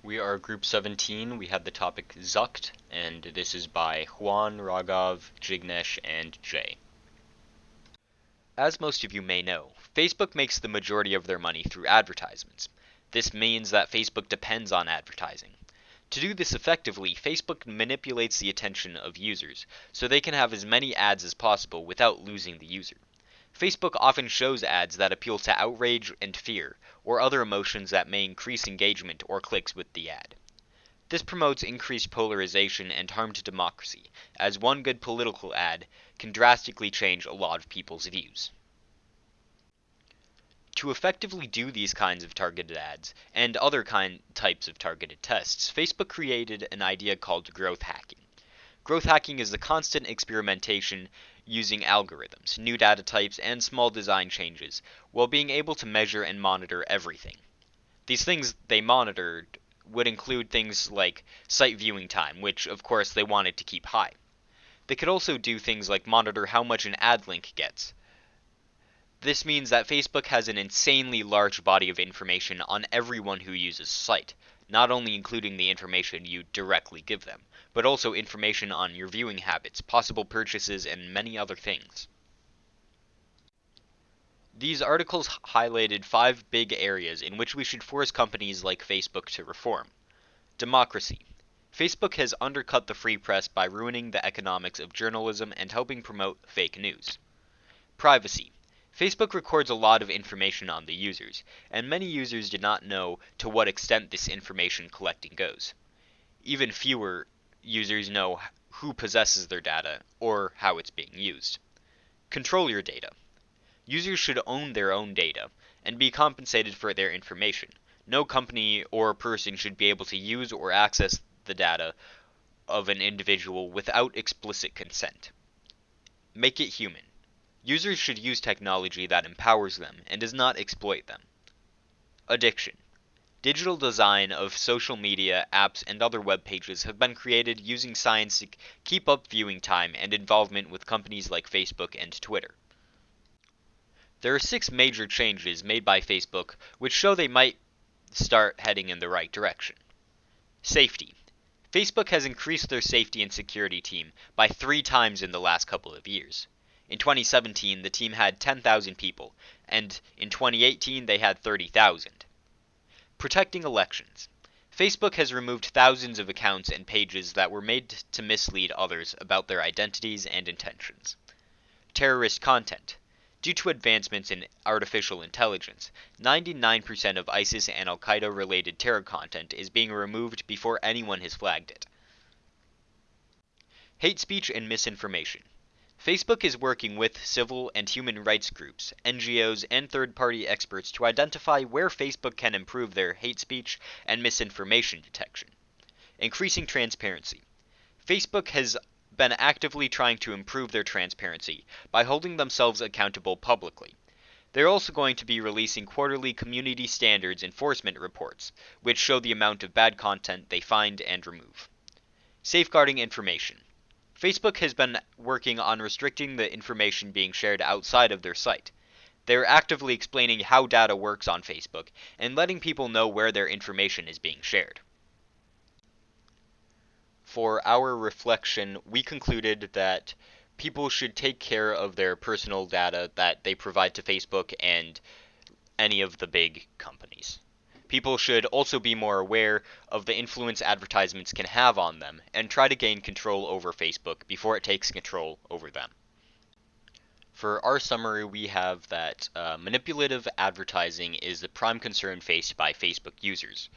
We are Group 17. We have the topic Zucked, and this is by Juan, Raghav, Jignesh, and Jay. As most of you may know, Facebook makes the majority of their money through advertisements. This means that Facebook depends on advertising. To do this effectively, Facebook manipulates the attention of users, so they can have as many ads as possible without losing the user. Facebook often shows ads that appeal to outrage and fear, or other emotions that may increase engagement or clicks with the ad. This promotes increased polarization and harm to democracy, as one good political ad can drastically change a lot of people's views. To effectively do these kinds of targeted ads, and other types of targeted tests, Facebook created an idea called growth hacking. Growth hacking is the constant experimentation using algorithms, new data types, and small design changes, while being able to measure and monitor everything. These things they monitored would include things like site viewing time, which of course they wanted to keep high. They could also do things like monitor how much an ad link gets. This means that Facebook has an insanely large body of information on everyone who uses the site, not only including the information you directly give them, but also information on your viewing habits, possible purchases, and many other things. These articles highlighted 5 big areas in which we should force companies like Facebook to reform. Democracy. Facebook has undercut the free press by ruining the economics of journalism and helping promote fake news. Privacy. Facebook records a lot of information on the users, and many users do not know to what extent this information collecting goes. Even fewer users know who possesses their data or how it's being used. Control your data. Users should own their own data and be compensated for their information. No company or person should be able to use or access the data of an individual without explicit consent. Make it human. Users should use technology that empowers them and does not exploit them. Addiction. Digital design of social media, apps, and other web pages have been created using science to keep up viewing time and involvement with companies like Facebook and Twitter. There are 6 major changes made by Facebook which show they might start heading in the right direction. Safety. Facebook has increased their safety and security team by 3 times in the last couple of years. In 2017, the team had 10,000 people, and in 2018 they had 30,000. Protecting elections. Facebook has removed thousands of accounts and pages that were made to mislead others about their identities and intentions. Terrorist content. Due to advancements in artificial intelligence, 99% of ISIS and Al-Qaeda related terror content is being removed before anyone has flagged it. Hate speech and misinformation. Facebook is working with civil and human rights groups, NGOs, and third-party experts to identify where Facebook can improve their hate speech and misinformation detection. Increasing transparency. Facebook has been actively trying to improve their transparency by holding themselves accountable publicly. They're also going to be releasing quarterly community standards enforcement reports, which show the amount of bad content they find and remove. Safeguarding information. Facebook has been working on restricting the information being shared outside of their site. They're actively explaining how data works on Facebook and letting people know where their information is being shared. For our reflection, we concluded that people should take care of their personal data that they provide to Facebook and any of the big companies. People should also be more aware of the influence advertisements can have on them and try to gain control over Facebook before it takes control over them. For our summary, we have that manipulative advertising is the prime concern faced by Facebook users.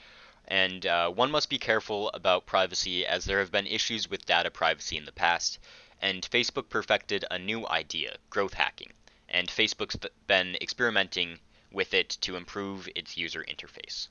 And one must be careful about privacy as there have been issues with data privacy in the past, and Facebook perfected a new idea, growth hacking, and Facebook's been experimenting with it to improve its user interface.